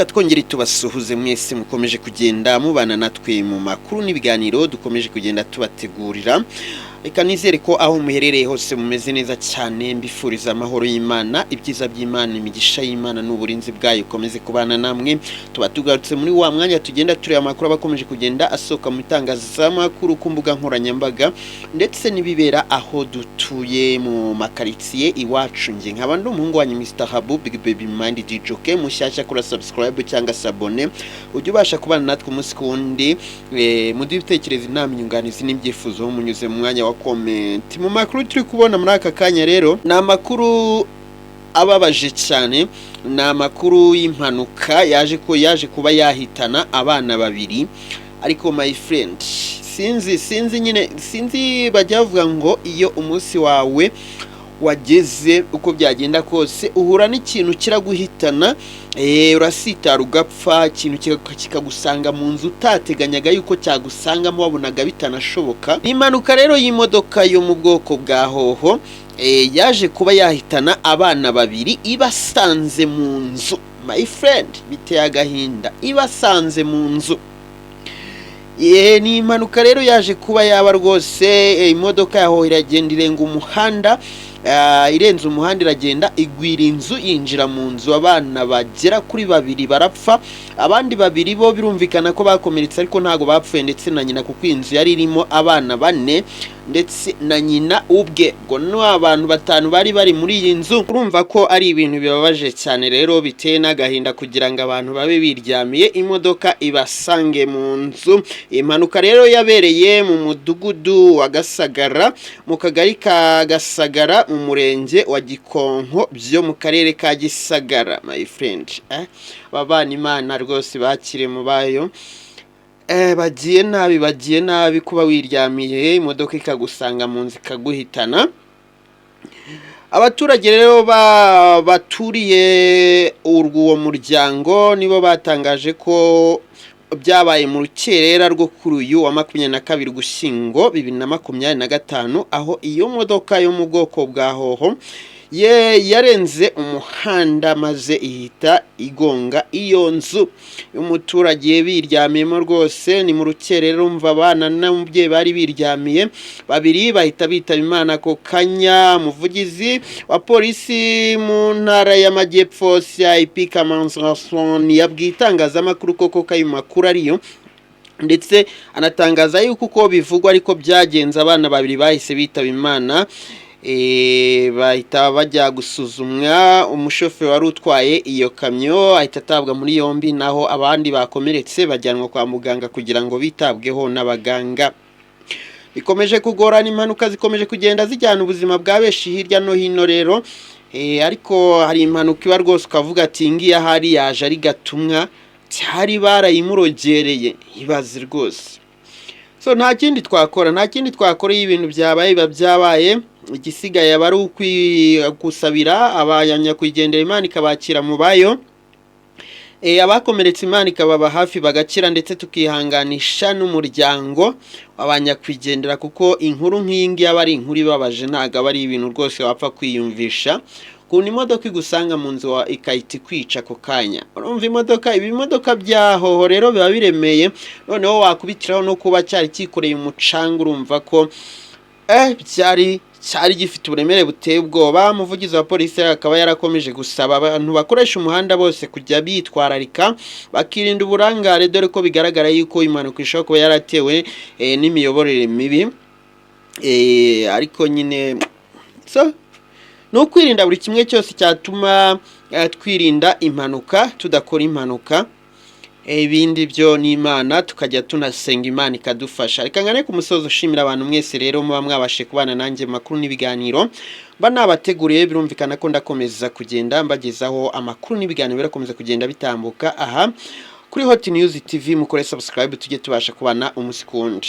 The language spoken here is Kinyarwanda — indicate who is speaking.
Speaker 1: Twongere tubasuhuze mwese mukomeje kugenda mubana natwe mu makuru n'ibiganiro dukomeje kugenda tubategurira. Reka nizere ko aho muherereye hose mumeze neza cyane, mbifuriza amahoro y'Imana, ibyiza by'Imana, imigisha y'Imana n'uburinzi bwayo komeze kubana namwe. Tuba tugarutse muri wa mwanya tugenda tureba amakuru abakomeje kugenda asohoka mu itangazamakuru ku mbuga nkoranyambaga ndetse n'ibibera aho dutuye mu makaritsiye iwacu. Nge nkaba ndi umuhungu wanyu Mr Habu Big Baby Mind DJ mushyashya, kora subscribe cyangwa sabone ujye ubasha kubana natwe umunsi kundi. Muduhe ibitekerezo, inama, inyunganizi n'ibyifuzo munyuze mu mwanya wa comment. Mu makuru turi kubona muri aka kanya rero ni amakuru ababaje cyane, ni amakuru y'impanuka yaje kuba yahitana abana babiri. Ariko my friend, sinzi bajya bavuga ngo iyo umunsi wawe wageze uko byagenda kose uhura n'ikintu kiraguhitana, urasitara ugapfa, ikintu kikagusanga mu nzu utateganyaga yuko cyagusangamo wabonaga bitanashoboka. Impanuka rero y'imodoka yo mu bwoko bwa hoho yaje kuba yahitana abana babiri ibasanze mu nzu. My friend, biteye agahinda, ibasanze mu nzu. Ni impanuka rero yaje kuba yaba rwose, imodoka yaho iragenda irenga umuhanda, irenze umuhanda iragenda igwira inzu, yinjira mu nzu. Abana bagera kuri babiri barapfa, abandi babiri bo birumvikana ko bakomeretse ariko ntago bapfuye, ndetse na nyina kuko inzu yari irimo abana bane ndetse na nyina ubwe. Ngo no abantu batanu bari muri iyi nzu. Urumva ko ari ibintu bibabaje cyane rero, biteye n'agahinda kugira ngo abantu babe biryamiye imodoka ibasange mu nzu. Impanuka rero yabereye mu mudugudu wa Gasagara, mu kagari ka Gasagara, mu murenge wa Gikonko byo mu karere ka Gisagara. My friend, babana Imana rwose bakire mu bayo. Bagiye nabi kuba wiryamiye imodoka ikagusanga mu nzu ikaguhitana. Abaturage rero baturiye uwo muryango nibo batangaje ko byabaye mu rukerera rwo kuri uyu wa 22 Ugushyingo 2025, aho iyo modoka yo mu bwoko bwa hoho yarenze umuhanda maze ihita igonga iyo nzu. Umuturage biryamiyemo rwose, ni mu rukerera. Umva abana n'umubyeyi bari biryamiye, babiri bahita bitaba Imana ako kanya. Umuvugizi wa polisi mu ntara y'Amajyepfo CIP Kamanzi Rasson yabwiye itangazamakuru koko kayo makuru ariyo, ndetse anatangaza yuko uko bivugwa ariko byagenze. Abana babiri bahise bitaba Imana, bahita bajya gusuzumwa. Umushoferi wari utwaye iyo kamyo ahita atabwa muri yombi, naho abandi bakomeretse bajyanwa kwa muganga kugira ngo bitabweho n'abaganga. Bikomeje kugorana, impanuka zikomeje kugenda zijyana ubuzima bwa benshi hirya no hino rero. Ariko hari impanuka iba rwose ukavuga ati ngiye ahari yaje ari gatumwa, cyari barayimurogereye. Ibaze rwose. So nta kindi twakora y'ibintu byabaye. Igisigaye aba ari ukwisabira abanyakwigendera, Imana ikabakira mu bayo. Abakomeretse Imana ikababa hafi bagakira, ndetse tukihanganisha n'umuryango w'abanyakwigendera, kuko inkuru nk'iyi ngiyi aba ari inkuru ibabaje, ntago aba ari ibintu rwose wapfa kwiyumvisha. Kuna imodoka igusanga mu nzu ikahita ikwica ako kanya. Urumva ibimodoka bya hoho rero biba biremeye, noneho wakubitiraho no kuba cyari kikoreye umucanga. Urumva ko cyari gifite uburemere buteye ubwoba. Umuvugizi wa polisi akaba yarakomeje gusaba abantu bakoresha umuhanda bose kujya bitwararika, bakirinda uburangare, dore ko bigaragara yuko impanuka ishobora kuba yaratewe n'imiyoborere mibi. Ariko nyine no kwirinda buri kimwe cyose cyatuma twirinda impanuka, tudakora impanuka. Ibindi byo ni Imana, tukajya tunasenga Imana ikadufasha. Reka ngane ku musozo ushimira abantu mwese rero muba mwabashe kubana nanjye makuru n'ibiganiro mba nabateguriye. Birumvikana ko ndakomeza kugenda mbagezaho amakuru n'ibiganiro birakomeza kugenda bitambuka aha kuri Hot News TV. Mukore subscribe tujye tubasha kubana umunsi kundi.